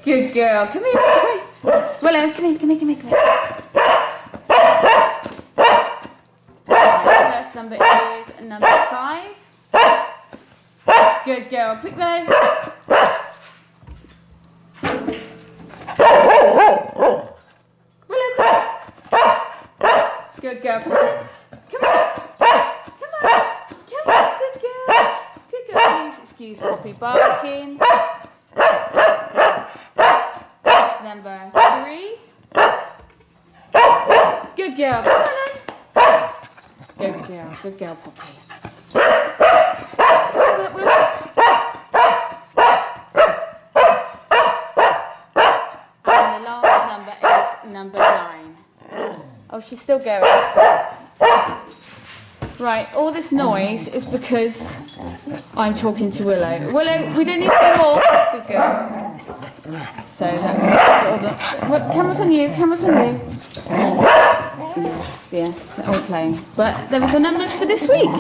Good girl. Come here. Willow, come here. Right, first number is number 5. Good girl. Quick, Willow. Willow, quick. Good girl. Come on. Good girl. Please excuse Poppy barking. That's number 3. Good girl. Come on then. Good girl, Poppy. And the last number is number 9. Oh, she's still going. Right, all this noise is because I'm talking to Willow. Willow, we don't need any more. Good girl. So that's all the... Cameras on you. Yes, all playing. But there was the numbers for this week.